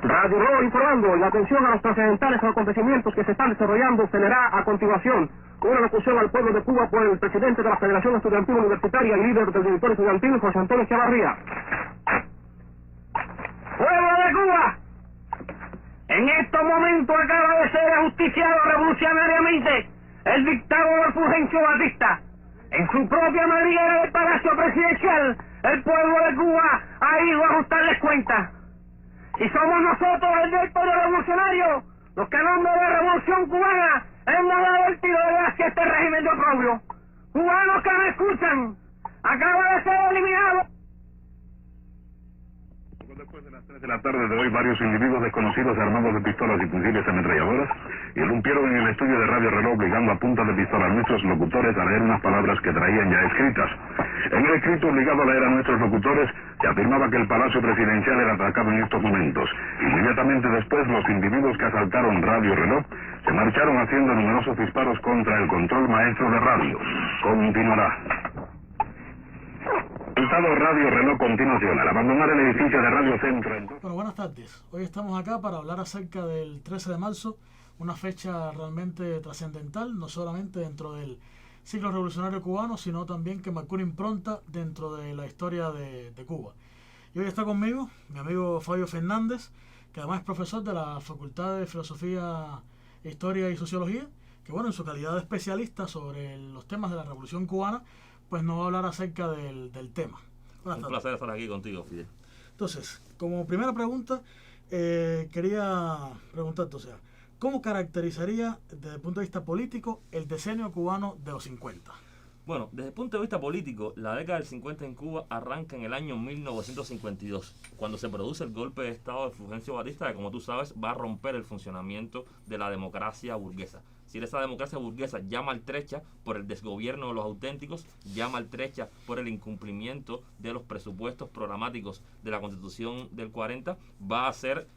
Radio Reloj informando, y la atención a los trascendentales acontecimientos que se están desarrollando se leerá a continuación con una locución al pueblo de Cuba por el presidente de la Federación Estudiantil Universitaria y líder del director estudiantil, José Antonio Chavarría. ¡Pueblo de Cuba! En estos momentos acaba de ser ajusticiado revolucionariamente el dictador Fulgencio Batista. En su propia madriguera del Palacio Presidencial, el pueblo de Cuba ha ido a ajustarles cuentas. Y somos nosotros, el directorio revolucionario, los que a nombre de la Revolución Cubana hemos dado el tiro de gracia a este régimen de oprobio. Cubanos que me escuchan, acaba de ser eliminado. Después de las 3 de la tarde de hoy, varios individuos desconocidos armados de pistolas y fusiles ametralladoras irrumpieron en el estudio de Radio Reloj obligando a punta de pistola a nuestros locutores a leer unas palabras que traían ya escritas. En el escrito obligado a leer a nuestros locutores se afirmaba que el Palacio Presidencial era atacado en estos momentos. Inmediatamente después, los individuos que asaltaron Radio Reloj se marcharon haciendo numerosos disparos contra el control maestro de radio. Continuará. Resultado Radio Reloj continuación. Al abandonar el edificio de Radio Centro. Bueno, buenas tardes. Hoy estamos acá para hablar acerca del 13 de marzo, una fecha realmente trascendental, no solamente dentro del ciclo revolucionario cubano, sino también que marcó una impronta dentro de la historia de Cuba. Y hoy está conmigo mi amigo Fabio Fernández, que además es profesor de la Facultad de Filosofía, Historia y Sociología, que bueno, en su calidad de especialista sobre los temas de la Revolución Cubana, pues nos va a hablar acerca del tema. Un placer estar aquí contigo, Fidel. Entonces, como primera pregunta, quería preguntarte, o sea, ¿cómo caracterizaría desde el punto de vista político el decenio cubano de los 50? Bueno, desde el punto de vista político, la década del 50 en Cuba arranca en el año 1952, cuando se produce el golpe de Estado de Fulgencio Batista, que como tú sabes va a romper el funcionamiento de la democracia burguesa. Si esa democracia burguesa ya maltrecha por el desgobierno de los auténticos, ya maltrecha por el incumplimiento de los presupuestos programáticos de la Constitución del 40, va a ser,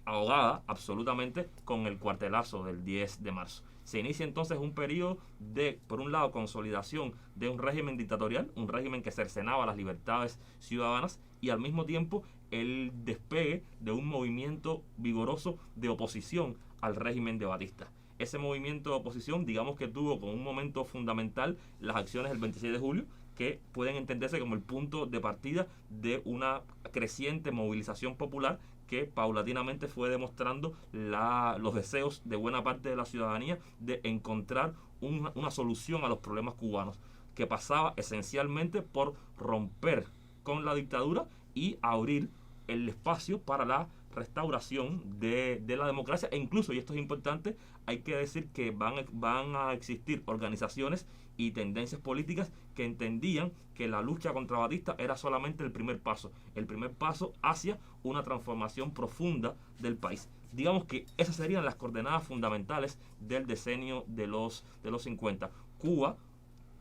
ahogada absolutamente con el cuartelazo del 10 de marzo. Se inicia entonces un periodo de, por un lado, consolidación de un régimen dictatorial, un régimen que cercenaba las libertades ciudadanas, y al mismo tiempo el despegue de un movimiento vigoroso de oposición al régimen de Batista. Ese movimiento de oposición, digamos que tuvo como un momento fundamental las acciones del 26 de julio, que pueden entenderse como el punto de partida de una creciente movilización popular que paulatinamente fue demostrando los deseos de buena parte de la ciudadanía de encontrar una solución a los problemas cubanos, que pasaba esencialmente por romper con la dictadura y abrir el espacio para la restauración de la democracia, e incluso, y esto es importante, hay que decir que van a existir organizaciones y tendencias políticas que entendían que la lucha contra Batista era solamente el primer paso hacia una transformación profunda del país. Digamos que esas serían las coordenadas fundamentales del decenio de los 50. Cuba,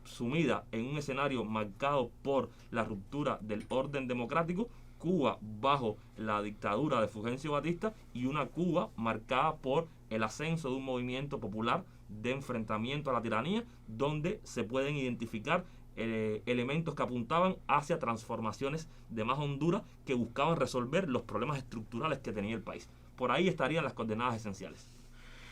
sumida en un escenario marcado por la ruptura del orden democrático, Cuba bajo la dictadura de Fulgencio Batista, y una Cuba marcada por el ascenso de un movimiento popular de enfrentamiento a la tiranía, donde se pueden identificar elementos que apuntaban hacia transformaciones de más hondura que buscaban resolver los problemas estructurales que tenía el país. Por ahí estarían las coordenadas esenciales.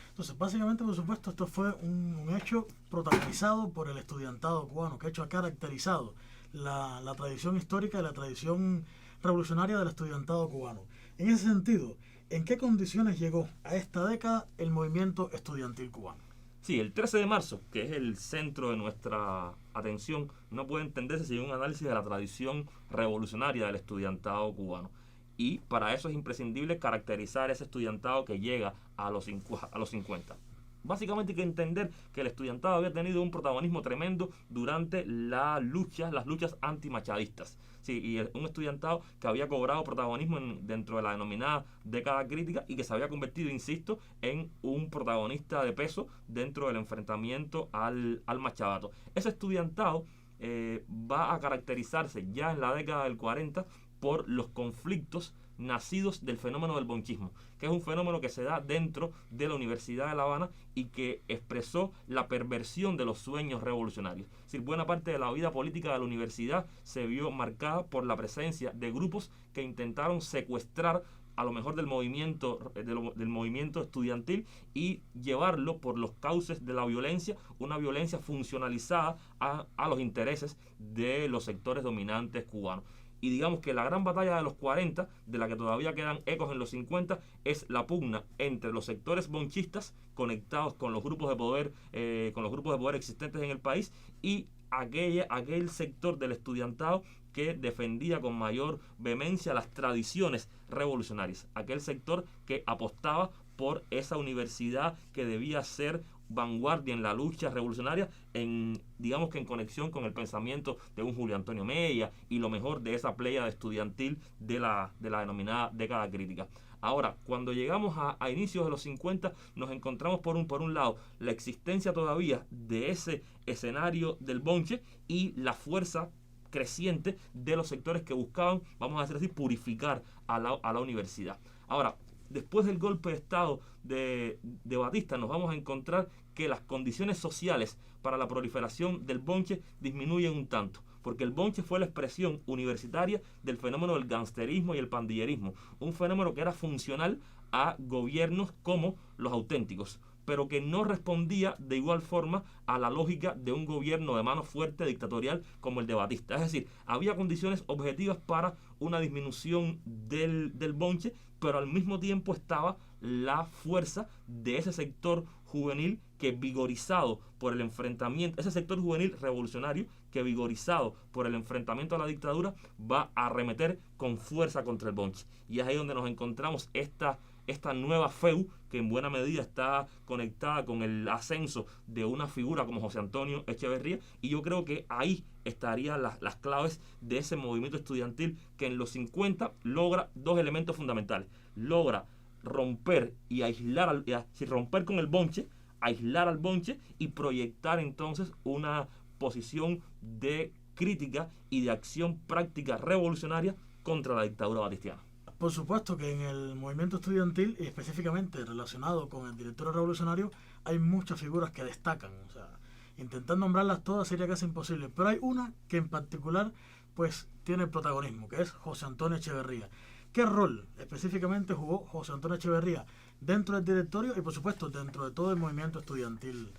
Entonces, básicamente, por supuesto, esto fue un hecho protagonizado por el estudiantado cubano, que ha caracterizado la tradición histórica y la tradición revolucionaria del estudiantado cubano. En ese sentido, ¿en qué condiciones llegó a esta década el movimiento estudiantil cubano? Sí, el 13 de marzo, que es el centro de nuestra atención, no puede entenderse sin un análisis de la tradición revolucionaria del estudiantado cubano. Y para eso es imprescindible caracterizar ese estudiantado que llega a los 50. Básicamente hay que entender que el estudiantado había tenido un protagonismo tremendo durante las luchas antimachadistas. Sí, y un estudiantado que había cobrado protagonismo dentro de la denominada década crítica, y que se había convertido, insisto, en un protagonista de peso dentro del enfrentamiento al machadato. Ese estudiantado va a caracterizarse ya en la década del 40 por los conflictos nacidos del fenómeno del bonchismo, que es un fenómeno que se da dentro de la Universidad de La Habana y que expresó la perversión de los sueños revolucionarios. Es decir, buena parte de la vida política de la universidad se vio marcada por la presencia de grupos que intentaron secuestrar a lo mejor del movimiento estudiantil y llevarlo por los cauces de la violencia, una violencia funcionalizada a los intereses de los sectores dominantes cubanos. Y digamos que la gran batalla de los 40, de la que todavía quedan ecos en los 50, es la pugna entre los sectores bonchistas conectados con los grupos de poder, existentes en el país, y aquel sector del estudiantado que defendía con mayor vehemencia las tradiciones revolucionarias, aquel sector que apostaba por esa universidad que debía ser vanguardia en la lucha revolucionaria, digamos que en conexión con el pensamiento de un Julio Antonio Mella y lo mejor de esa pléyade estudiantil de la denominada década crítica. Ahora, cuando llegamos a inicios de los 50, nos encontramos por un lado la existencia todavía de ese escenario del bonche y la fuerza creciente de los sectores que buscaban, vamos a decir así, purificar a la universidad. Ahora, después del golpe de Estado de Batista, nos vamos a encontrar que las condiciones sociales para la proliferación del bonche disminuyen un tanto, porque el bonche fue la expresión universitaria del fenómeno del gangsterismo y el pandillerismo, un fenómeno que era funcional a gobiernos como los auténticos, pero que no respondía de igual forma a la lógica de un gobierno de mano fuerte dictatorial como el de Batista. Es decir, había condiciones objetivas para una disminución del bonche, pero al mismo tiempo estaba la fuerza de ese sector juvenil que, vigorizado por el enfrentamiento, ese sector juvenil revolucionario que, vigorizado por el enfrentamiento a la dictadura, va a arremeter con fuerza contra el bonche. Y es ahí donde nos encontramos esta nueva FEU, que en buena medida está conectada con el ascenso de una figura como José Antonio Echeverría, y yo creo que ahí estarían las claves de ese movimiento estudiantil que en los 50 logra dos elementos fundamentales. Logra romper y aislar, romper con el bonche, aislar al bonche y proyectar entonces una posición de crítica y de acción práctica revolucionaria contra la dictadura batistiana. Por supuesto que en el movimiento estudiantil, y específicamente relacionado con el directorio revolucionario, hay muchas figuras que destacan. O sea, intentar nombrarlas todas sería casi imposible, pero hay una que en particular pues tiene protagonismo, que es José Antonio Echeverría. ¿Qué rol específicamente jugó José Antonio Echeverría dentro del directorio y por supuesto dentro de todo el movimiento estudiantil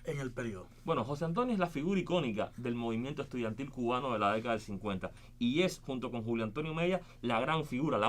en el periodo? Bueno, José Antonio es la figura icónica del movimiento estudiantil cubano de la década del 50 y es, junto con Julio Antonio Mella, la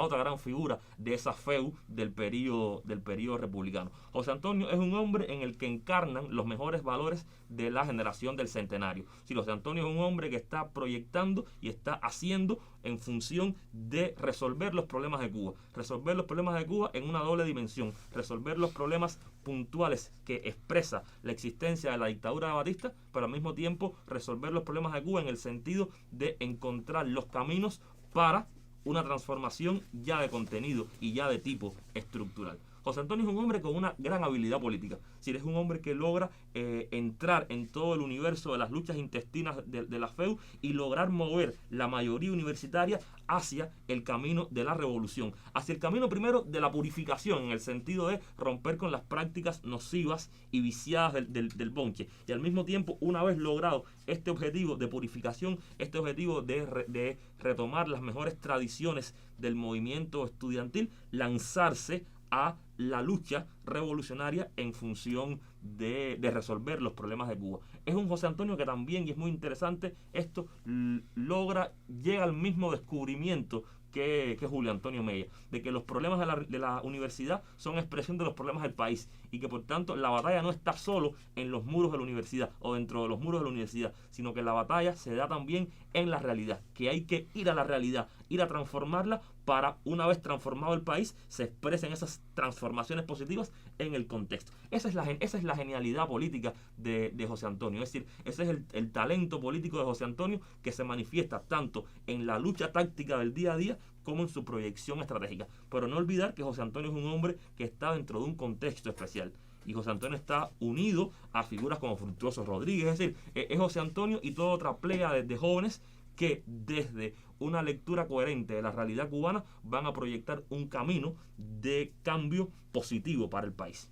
otra gran figura de esa FEU del periodo republicano. José Antonio es un hombre en el que encarnan los mejores valores de la generación del centenario. Sí, José Antonio es un hombre que está proyectando y está haciendo en función de resolver los problemas de Cuba. Resolver los problemas de Cuba en una doble dimensión. Resolver los problemas puntuales que expresa la existencia de la dictadura de Batista, pero al mismo tiempo resolver los problemas de Cuba en el sentido de encontrar los caminos para una transformación ya de contenido y ya de tipo estructural. José Antonio es un hombre con una gran habilidad política. Es decir, es un hombre que logra entrar en todo el universo de las luchas intestinas de la FEU y lograr mover la mayoría universitaria hacia el camino de la revolución, hacia el camino primero de la purificación, en el sentido de romper con las prácticas nocivas y viciadas del bonche. Y al mismo tiempo, una vez logrado este objetivo de purificación, este objetivo de retomar las mejores tradiciones del movimiento estudiantil, lanzarse a la lucha revolucionaria en función de resolver los problemas de Cuba. Es un José Antonio que también, y es muy interesante esto, llega al mismo descubrimiento que Julio Antonio Mella, de que los problemas de la universidad son expresión de los problemas del país y que por tanto la batalla no está solo en los muros de la universidad o dentro de los muros de la universidad, sino que la batalla se da también en la realidad, que hay que ir a la realidad, ir a transformarla para, una vez transformado el país, se expresen esas transformaciones positivas en el contexto. Esa es la genialidad política de José Antonio, es decir, ese es el talento político de José Antonio, que se manifiesta tanto en la lucha táctica del día a día como en su proyección estratégica. Pero no olvidar que José Antonio es un hombre que está dentro de un contexto especial. Y José Antonio está unido a figuras como Fructuoso Rodríguez, es decir, es José Antonio y toda otra playa de jóvenes que desde una lectura coherente de la realidad cubana van a proyectar un camino de cambio positivo para el país.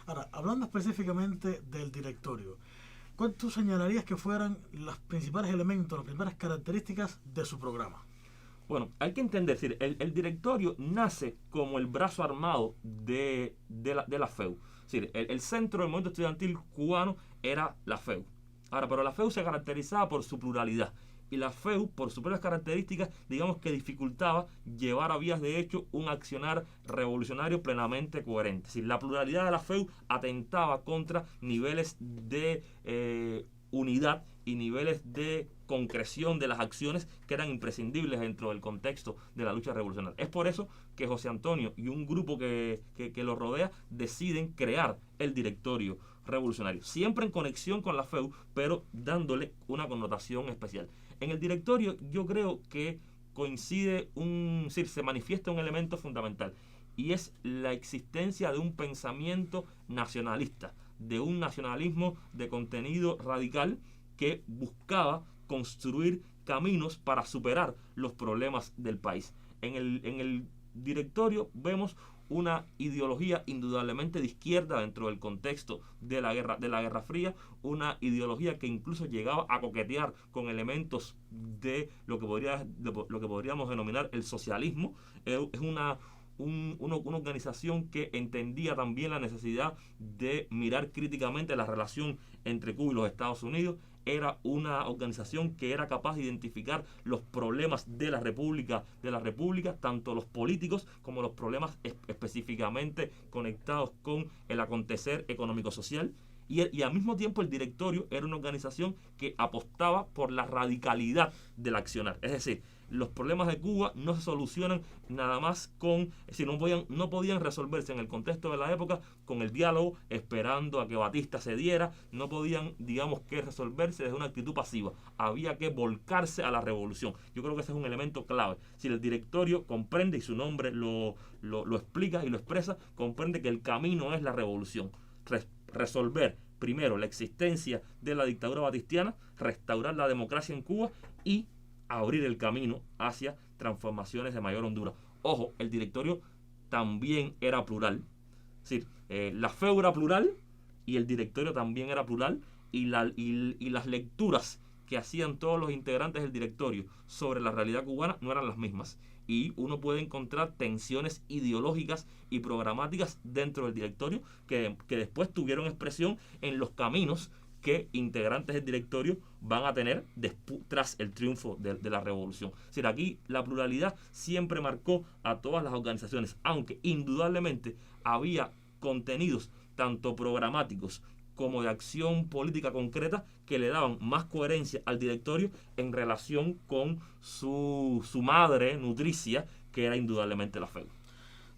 Ahora, hablando específicamente del directorio, ¿cuál tú señalarías que fueran los principales elementos, las principales características de su programa? Bueno, hay que entender, es decir, el directorio nace como el brazo armado de la FEU. Es decir, el centro del movimiento estudiantil cubano era la FEU. Ahora, pero la FEU se caracterizaba por su pluralidad. Y la FEU, por sus propias características, digamos que dificultaba llevar a vías de hecho un accionar revolucionario plenamente coherente. Es decir, la pluralidad de la FEU atentaba contra niveles de unidad y niveles de concreción de las acciones que eran imprescindibles dentro del contexto de la lucha revolucionaria. Es por eso que José Antonio y un grupo que lo rodea deciden crear el directorio revolucionario, siempre en conexión con la FEU, pero dándole una connotación especial. En el directorio yo creo que se manifiesta un elemento fundamental, y es la existencia de un pensamiento nacionalista, de un nacionalismo de contenido radical que buscaba construir caminos para superar los problemas del país. En el directorio vemos una ideología indudablemente de izquierda dentro del contexto de la Guerra Fría, una ideología que incluso llegaba a coquetear con elementos de lo que podríamos denominar el socialismo. Es una organización que entendía también la necesidad de mirar críticamente la relación entre Cuba y los Estados Unidos. Era una organización que era capaz de identificar los problemas de la República, tanto los políticos como los problemas específicamente conectados con el acontecer económico-social. Y al mismo tiempo el directorio era una organización que apostaba por la radicalidad del accionar. Es decir, los problemas de Cuba no se solucionan nada más no podían resolverse en el contexto de la época con el diálogo, esperando a que Batista cediera. No podían, que resolverse desde una actitud pasiva. Había que volcarse a la revolución. Yo creo que ese es un elemento clave. Si el directorio comprende, y su nombre lo explica y lo expresa, comprende que el camino es la revolución. Resolver primero la existencia de la dictadura batistiana, restaurar la democracia en Cuba y abrir el camino hacia transformaciones de mayor hondura. Ojo, el directorio también era plural. Es decir, la FEU era plural y el directorio también era plural, y las lecturas que hacían todos los integrantes del directorio sobre la realidad cubana no eran las mismas. Y uno puede encontrar tensiones ideológicas y programáticas dentro del directorio que después tuvieron expresión en los caminos que integrantes del directorio van a tener tras el triunfo de la revolución. Es decir, aquí la pluralidad siempre marcó a todas las organizaciones, aunque indudablemente había contenidos tanto programáticos como de acción política concreta que le daban más coherencia al directorio en relación con su madre nutricia, que era indudablemente la FEU.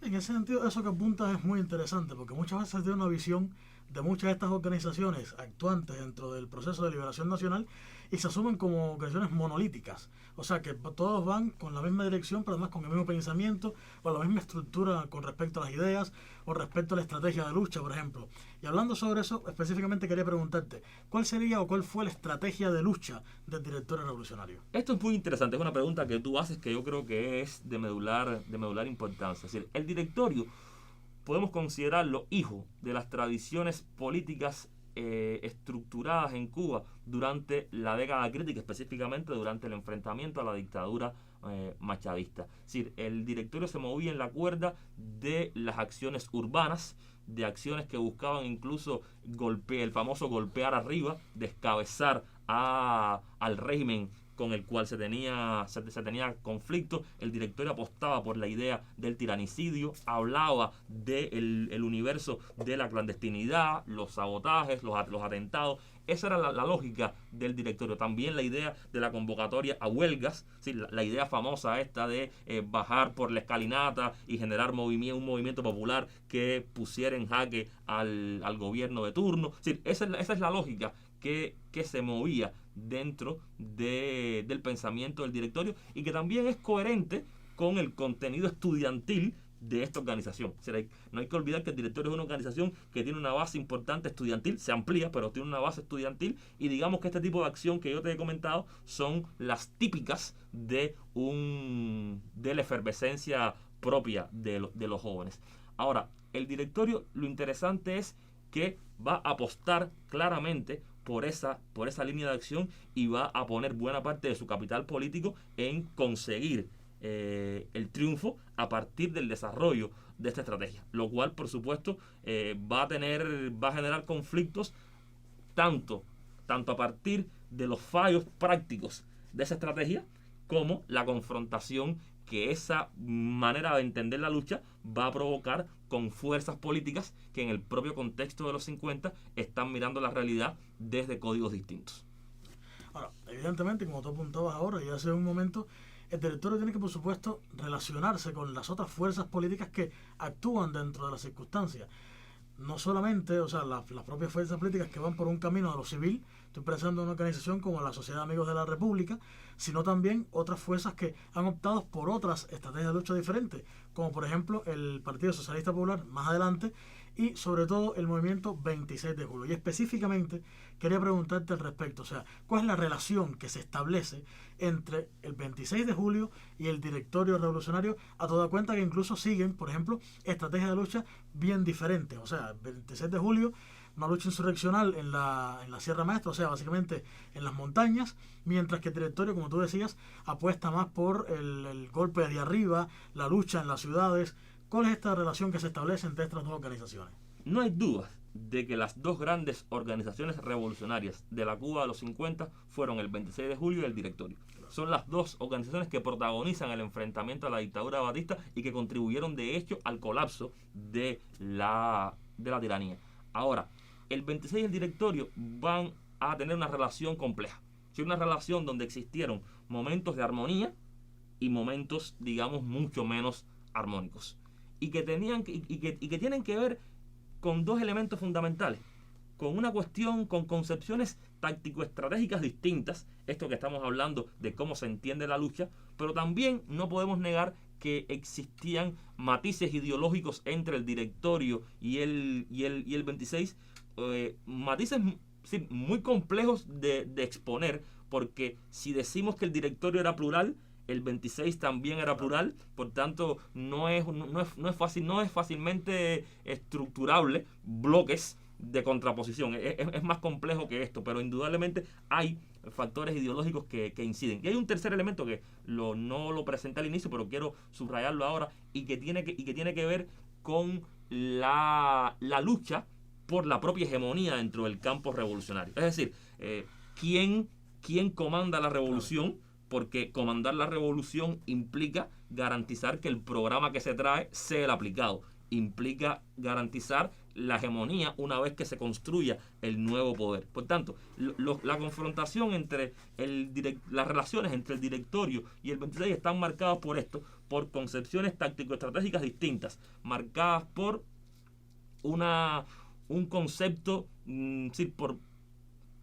En ese sentido, eso que apuntas es muy interesante, porque muchas veces se tiene una visión de muchas de estas organizaciones actuantes dentro del proceso de liberación nacional y se asumen como organizaciones monolíticas. O sea, que todos van con la misma dirección, pero además con el mismo pensamiento o la misma estructura con respecto a las ideas o respecto a la estrategia de lucha, por ejemplo. Y hablando sobre eso, específicamente quería preguntarte, ¿cuál sería o cuál fue la estrategia de lucha del directorio revolucionario? Esto es muy interesante, es una pregunta que tú haces que yo creo que es de medular importancia. Es decir, el directorio podemos considerarlo hijo de las tradiciones políticas estructuradas en Cuba durante la década crítica, específicamente durante el enfrentamiento a la dictadura machadista. Es decir, el directorio se movía en la cuerda de las acciones urbanas, de acciones que buscaban incluso el famoso golpear arriba, descabezar al régimen con el cual se tenía conflicto. El directorio apostaba por la idea del tiranicidio, hablaba del universo de la clandestinidad, los sabotajes, los atentados. Esa era la lógica del directorio. También la idea de la convocatoria a huelgas, ¿sí? la idea famosa esta de bajar por la escalinata y generar un movimiento popular que pusiera en jaque al gobierno de turno. ¿Sí? Esa es la lógica que se movía dentro del pensamiento del directorio, y que también es coherente con el contenido estudiantil de esta organización. O sea, no hay que olvidar que el directorio es una organización que tiene una base importante estudiantil, se amplía, pero tiene una base estudiantil, y digamos que este tipo de acción que yo te he comentado son las típicas de la efervescencia propia de los jóvenes. Ahora, el directorio, lo interesante es que va a apostar claramente por esa línea de acción y va a poner buena parte de su capital político en conseguir el triunfo a partir del desarrollo de esta estrategia, lo cual por supuesto va a generar conflictos tanto a partir de los fallos prácticos de esa estrategia como la confrontación que esa manera de entender la lucha va a provocar con fuerzas políticas que en el propio contexto de los 50 están mirando la realidad desde códigos distintos. Ahora, evidentemente, como tú apuntabas ahora y hace un momento, el directorio tiene que, por supuesto, relacionarse con las otras fuerzas políticas que actúan dentro de las circunstancias. No solamente, o sea, las propias fuerzas políticas que van por un camino de lo civil, estoy pensando en una organización como la Sociedad de Amigos de la República, sino también otras fuerzas que han optado por otras estrategias de lucha diferentes, como por ejemplo el Partido Socialista Popular más adelante, y sobre todo el movimiento 26 de julio. Y específicamente quería preguntarte al respecto, o sea, ¿cuál es la relación que se establece entre el 26 de julio y el directorio revolucionario, a toda cuenta que incluso siguen, por ejemplo, estrategias de lucha bien diferentes? O sea, el 26 de julio, una lucha insurreccional en la Sierra Maestra, o sea, básicamente en las montañas, mientras que el directorio, como tú decías, apuesta más por el golpe de arriba, la lucha en las ciudades. ¿Cuál es esta relación que se establece entre estas dos organizaciones? No hay duda de que las dos grandes organizaciones revolucionarias de la Cuba de los 50 fueron el 26 de julio y el directorio. Son las dos organizaciones que protagonizan el enfrentamiento a la dictadura de Batista y que contribuyeron de hecho al colapso de la tiranía. Ahora, el 26 y el directorio van a tener una relación compleja. Es una relación donde existieron momentos de armonía y momentos, digamos, mucho menos armónicos. Y que tienen que ver con dos elementos fundamentales, con una cuestión, con concepciones táctico-estratégicas distintas, esto que estamos hablando de cómo se entiende la lucha, pero también no podemos negar que existían matices ideológicos entre el directorio y el 26, matices sí, muy complejos de exponer, porque si decimos que el directorio era plural, el 26 también era plural, por tanto no es fácilmente estructurable bloques de contraposición. Es más complejo que esto, pero indudablemente hay factores ideológicos que inciden. Y hay un tercer elemento que no lo presenté al inicio, pero quiero subrayarlo ahora, y que tiene que ver con la lucha por la propia hegemonía dentro del campo revolucionario. Es decir, ¿quién comanda la revolución? Porque comandar la revolución implica garantizar que el programa que se trae sea el aplicado. Implica garantizar la hegemonía una vez que se construya el nuevo poder. Por tanto, la confrontación entre las relaciones entre el directorio y el 26 están marcadas por esto, por concepciones táctico-estratégicas distintas, marcadas por un concepto, por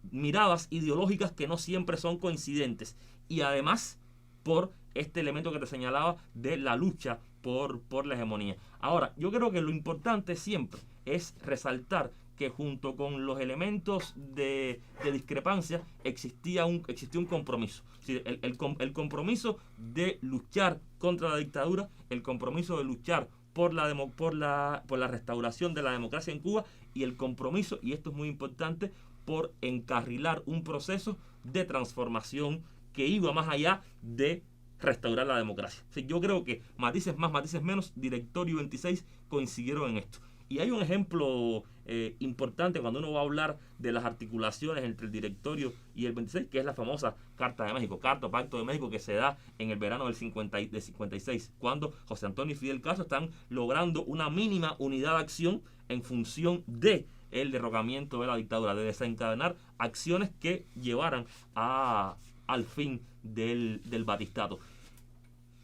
miradas ideológicas que no siempre son coincidentes, y además por este elemento que te señalaba de la lucha por la hegemonía. Ahora, yo creo que lo importante siempre es resaltar que junto con los elementos de discrepancia existía un compromiso. Sí, el compromiso de luchar contra la dictadura, el compromiso de luchar por la restauración de la democracia en Cuba, y el compromiso, y esto es muy importante, por encarrilar un proceso de transformación que iba más allá de restaurar la democracia. O sea, yo creo que matices más, matices menos, directorio y 26 coincidieron en esto. Y hay un ejemplo importante cuando uno va a hablar de las articulaciones entre el directorio y el 26, que es la famosa Carta de México, Carta o Pacto de México, que se da en el verano del 56, cuando José Antonio y Fidel Castro están logrando una mínima unidad de acción en función de el derrocamiento de la dictadura, de desencadenar acciones que llevaran al fin del batistato.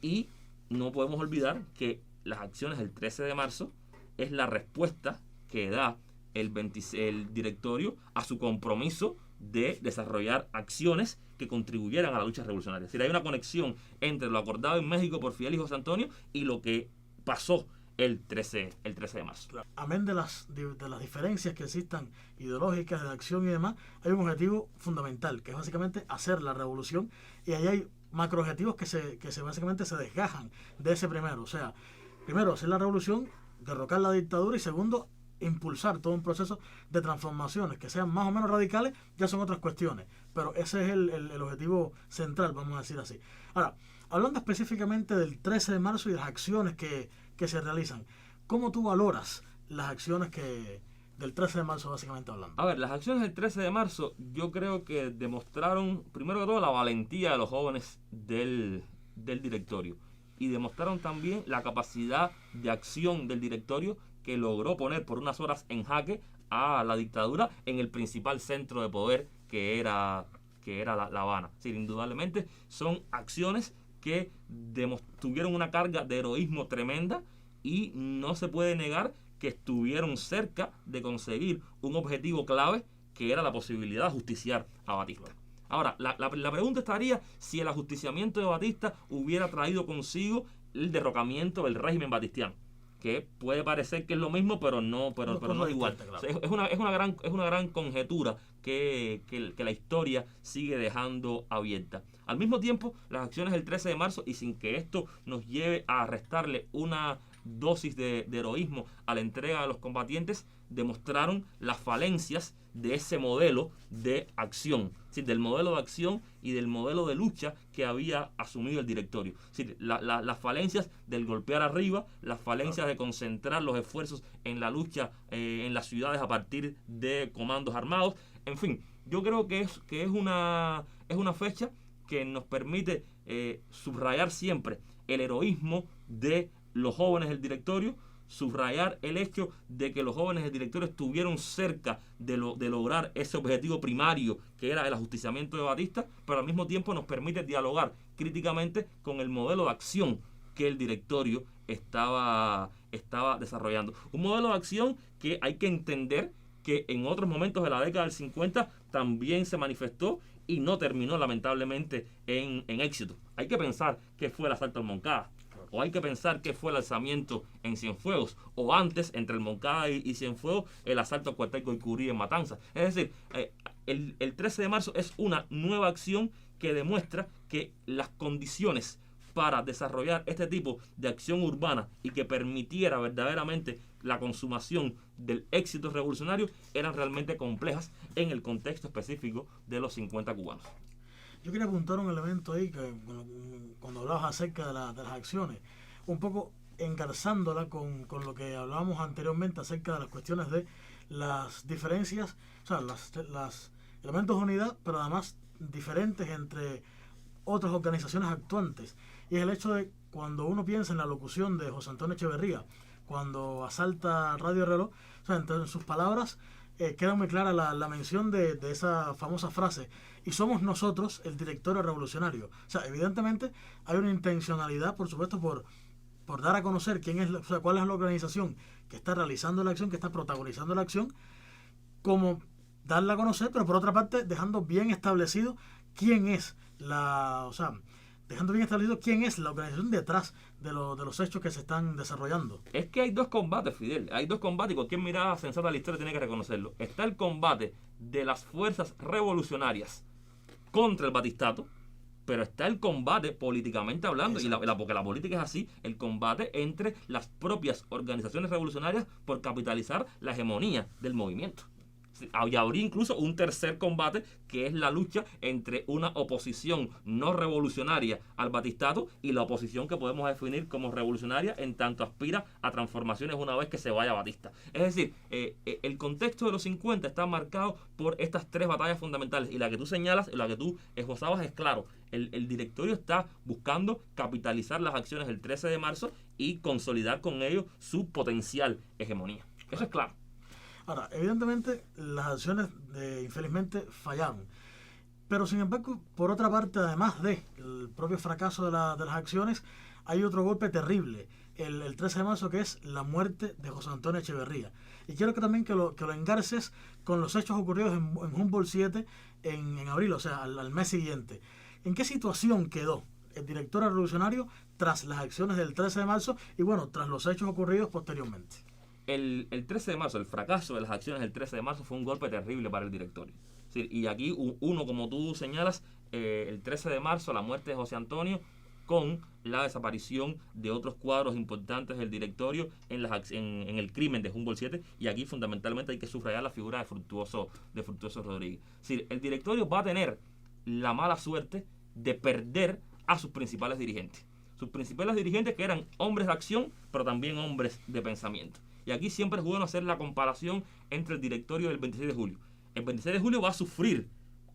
Y no podemos olvidar que las acciones del 13 de marzo es la respuesta que da el directorio a su compromiso de desarrollar acciones que contribuyeran a la lucha revolucionaria. Es decir, hay una conexión entre lo acordado en México por Fidel y José Antonio y lo que pasó el 13 de marzo. Claro. Amén de las diferencias que existan ideológicas, de acción y demás, hay un objetivo fundamental, que es básicamente hacer la revolución, y ahí hay macroobjetivos que básicamente se desgajan de ese primero. O sea, primero, hacer la revolución, derrocar la dictadura, y segundo, impulsar todo un proceso de transformaciones que sean más o menos radicales, ya son otras cuestiones, pero ese es el objetivo central, vamos a decir así. Ahora, hablando específicamente del 13 de marzo y de las acciones que se realizan, ¿cómo tú valoras las acciones del 13 de marzo, básicamente hablando? A ver, las acciones del 13 de marzo yo creo que demostraron, primero que todo, la valentía de los jóvenes del directorio, y demostraron también la capacidad de acción del directorio, que logró poner por unas horas en jaque a la dictadura en el principal centro de poder, que era La Habana. Sí, indudablemente son acciones que tuvieron una carga de heroísmo tremenda, y no se puede negar que estuvieron cerca de conseguir un objetivo clave, que era la posibilidad de ajusticiar a Batista. Ahora, la pregunta estaría si el ajusticiamiento de Batista hubiera traído consigo el derrocamiento del régimen batistiano, que puede parecer que es lo mismo, pero no igual. Claro. O sea, es una gran conjetura que la historia sigue dejando abierta. Al mismo tiempo, las acciones del 13 de marzo, y sin que esto nos lleve a restarle una dosis de heroísmo a la entrega de los combatientes, demostraron las falencias de ese modelo de acción, ¿sí? Del modelo de acción y del modelo de lucha que había asumido el directorio. ¿Sí? Las falencias del golpear arriba, las falencias de concentrar los esfuerzos en la lucha en las ciudades a partir de comandos armados. En fin, yo creo que es una fecha que nos permite subrayar siempre el heroísmo de los jóvenes del directorio, subrayar el hecho de que los jóvenes del directorio estuvieron cerca de lograr ese objetivo primario, que era el ajusticiamiento de Batista, pero al mismo tiempo nos permite dialogar críticamente con el modelo de acción que el directorio estaba desarrollando. Un modelo de acción que hay que entender que en otros momentos de la década del 50 también se manifestó y no terminó lamentablemente en éxito. Hay que pensar que fue el asalto al Moncada, o hay que pensar que fue el alzamiento en Cienfuegos, o antes, entre el Moncada y Cienfuegos, el asalto a Cuartel Goycurí en Matanzas. Es decir, el 13 de marzo es una nueva acción que demuestra que las condiciones para desarrollar este tipo de acción urbana y que permitiera verdaderamente la consumación del éxito revolucionario eran realmente complejas en el contexto específico de los 50 cubanos. Yo quería apuntar un elemento ahí, que cuando hablabas acerca de las acciones, un poco engarzándola con lo que hablábamos anteriormente acerca de las cuestiones de las diferencias, o sea, los elementos de unidad, pero además diferentes entre otras organizaciones actuantes. Y es el hecho de cuando uno piensa en la locución de José Antonio Echeverría, cuando asalta Radio Reloj, o sea, en sus palabras queda muy clara la mención de esa famosa frase: y somos nosotros el directorio revolucionario. O sea, evidentemente hay una intencionalidad, por supuesto, por dar a conocer quién es, o sea, cuál es la organización que está realizando la acción, que está protagonizando la acción, como darla a conocer, pero por otra parte dejando bien establecido quién es dejando bien establecido quién es la organización detrás de los hechos que se están desarrollando. Es que hay dos combates, Fidel. Hay dos combates, y cualquier mirada sensata a la historia tiene que reconocerlo. Está el combate de las fuerzas revolucionarias contra el batistato, pero está el combate políticamente hablando, porque la política es así, el combate entre las propias organizaciones revolucionarias por capitalizar la hegemonía del movimiento. Y habría incluso un tercer combate, que es la lucha entre una oposición no revolucionaria al batistato y la oposición que podemos definir como revolucionaria en tanto aspira a transformaciones una vez que se vaya Batista. Es decir, el contexto de los 50 está marcado por estas tres batallas fundamentales, y la que tú señalas, la que tú esbozabas es claro. El directorio está buscando capitalizar las acciones del 13 de marzo y consolidar con ello su potencial hegemonía. Eso es claro. Ahora, evidentemente las acciones infelizmente fallaron, pero sin embargo, por otra parte, además del propio fracaso de las acciones, hay otro golpe terrible, el 13 de marzo, que es la muerte de José Antonio Echeverría. Y quiero que también que lo engarces con los hechos ocurridos en Humboldt 7 en abril, o sea, al mes siguiente. ¿En qué situación quedó el directorio revolucionario tras las acciones del 13 de marzo y bueno, tras los hechos ocurridos posteriormente. El 13 de marzo, el fracaso de las acciones del 13 de marzo fue un golpe terrible para el directorio. Sí, y aquí uno, como tú señalas, el 13 de marzo, la muerte de José Antonio, con la desaparición de otros cuadros importantes del directorio en el crimen de Humboldt 7, y aquí fundamentalmente hay que subrayar la figura de Fructuoso Rodríguez. Es decir, el directorio va a tener la mala suerte de perder a sus principales dirigentes. Sus principales dirigentes, que eran hombres de acción, pero también hombres de pensamiento. Y aquí siempre es bueno hacer la comparación entre el directorio del 26 de julio. El 26 de julio va a sufrir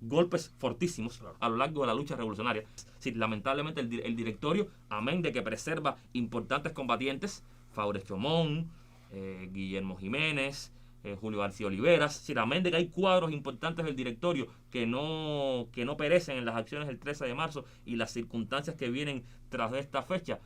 golpes fortísimos a lo largo de la lucha revolucionaria. Sí, lamentablemente el directorio, amén de que preserva importantes combatientes, Faures Chomón, Guillermo Jiménez, Julio García Oliveras, sí, amén de que hay cuadros importantes del directorio que no perecen en las acciones del 13 de marzo y las circunstancias que vienen tras de esta fecha,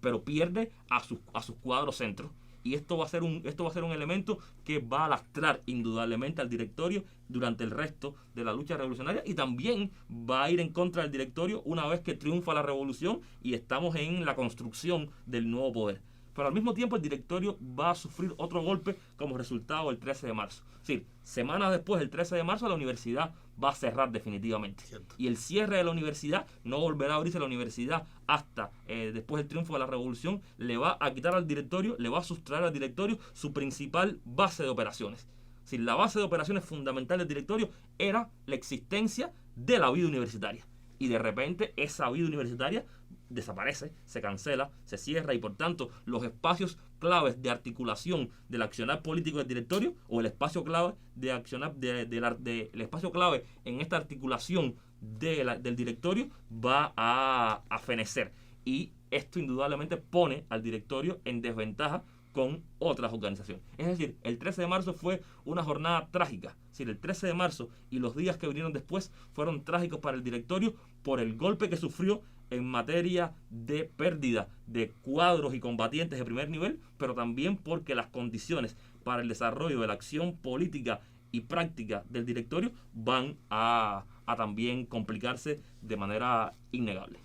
pero pierde a sus cuadros centros. Y esto va a ser un elemento que va a lastrar indudablemente al directorio durante el resto de la lucha revolucionaria, y también va a ir en contra del directorio una vez que triunfa la revolución y estamos en la construcción del nuevo poder. Pero al mismo tiempo el directorio va a sufrir otro golpe como resultado del 13 de marzo. Es decir, semanas después del 13 de marzo la universidad va a cerrar definitivamente. Cierto. Y el cierre de la universidad, no volverá a abrirse la universidad hasta después del triunfo de la revolución, le va a quitar al directorio, le va a sustraer al directorio su principal base de operaciones. Es decir, la base de operaciones fundamental del directorio era la existencia de la vida universitaria. Y de repente esa vida universitaria desaparece, se cancela, se cierra, y por tanto los espacios claves de articulación del accionar político del directorio, o el espacio clave de accionar el espacio clave en esta articulación del directorio, va a fenecer, y esto indudablemente pone al directorio en desventaja con otras organizaciones. Es decir, el 13 de marzo fue una jornada trágica. Es decir, el 13 de marzo y los días que vinieron después fueron trágicos para el directorio por el golpe que sufrió en materia de pérdida de cuadros y combatientes de primer nivel, pero también porque las condiciones para el desarrollo de la acción política y práctica del directorio van a también complicarse de manera innegable.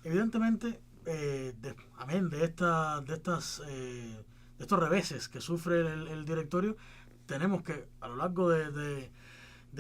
Evidentemente, amén de estos reveses que sufre el directorio, tenemos que a lo largo de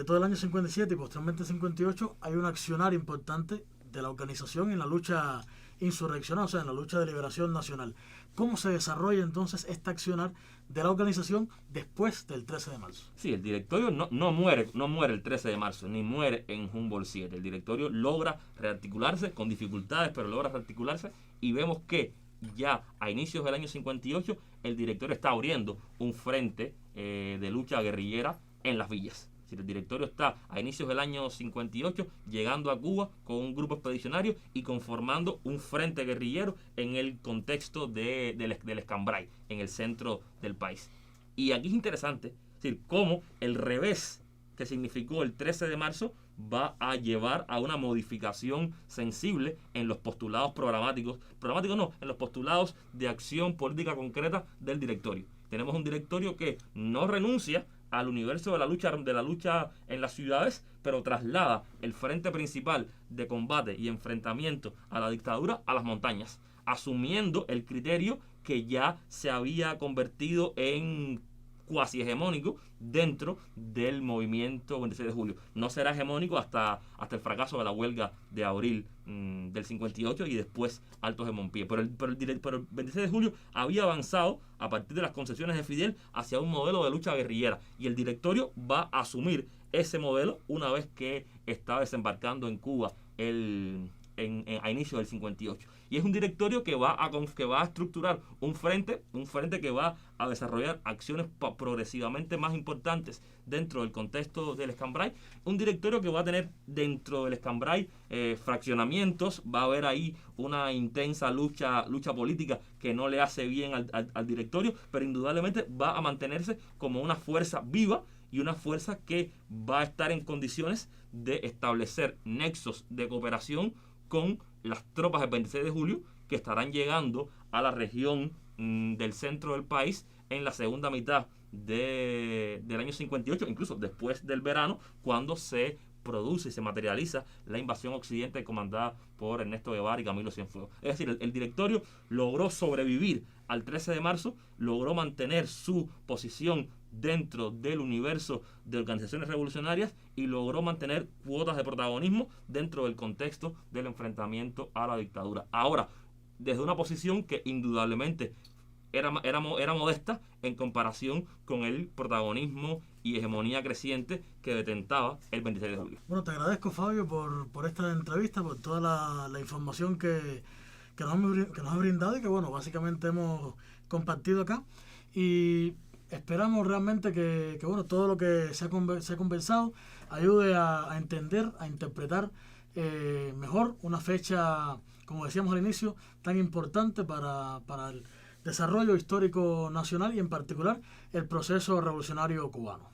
todo el año 57 y posteriormente 58 hay un accionar importante de la organización en la lucha insurreccional, o sea, en la lucha de liberación nacional. ¿Cómo se desarrolla entonces este accionar de la organización después del 13 de marzo? Sí, el directorio no muere el 13 de marzo, ni muere en Humboldt 7. El directorio logra rearticularse con dificultades, pero logra rearticularse, y vemos que ya a inicios del año 58 el directorio está abriendo un frente de lucha guerrillera en las villas. Es decir, el directorio está a inicios del año 58 llegando a Cuba con un grupo expedicionario y conformando un frente guerrillero en el contexto del Escambray, en el centro del país. Y aquí es interesante, es decir, cómo el revés que significó el 13 de marzo va a llevar a una modificación sensible en los postulados en los postulados de acción política concreta del directorio. Tenemos un directorio que no renuncia al universo de la lucha en las ciudades, pero traslada el frente principal de combate y enfrentamiento a la dictadura a las montañas, asumiendo el criterio que ya se había convertido en cuasi hegemónico dentro del movimiento 26 de julio. No será hegemónico hasta el fracaso de la huelga de abril del 58 y después Altos de Mompié. Pero el 26 de julio había avanzado a partir de las concesiones de Fidel hacia un modelo de lucha guerrillera, y el directorio va a asumir ese modelo una vez que está desembarcando en Cuba a inicio del 58. Y es un directorio que va a estructurar un frente que va a desarrollar acciones progresivamente más importantes dentro del contexto del Escambray. Un directorio que va a tener dentro del Escambray fraccionamientos, va a haber ahí una intensa lucha política que no le hace bien al directorio, pero indudablemente va a mantenerse como una fuerza viva y una fuerza que va a estar en condiciones de establecer nexos de cooperación con las tropas del 26 de julio que estarán llegando a la región del centro del país en la segunda mitad del año 58, incluso después del verano, cuando se produce y se materializa la invasión occidente comandada por Ernesto Guevara y Camilo Cienfuegos. Es decir, el directorio logró sobrevivir al 13 de marzo, logró mantener su posición dentro del universo de organizaciones revolucionarias y logró mantener cuotas de protagonismo dentro del contexto del enfrentamiento a la dictadura. Ahora, desde una posición que indudablemente era modesta en comparación con el protagonismo y hegemonía creciente que detentaba el 26 de julio. Bueno, te agradezco, Fabio, por esta entrevista, por toda la información que nos ha brindado y que, bueno, básicamente hemos compartido acá. Y esperamos realmente que bueno, todo lo que se ha conversado ayude a entender, a interpretar mejor una fecha, como decíamos al inicio, tan importante para el desarrollo histórico nacional y en particular el proceso revolucionario cubano.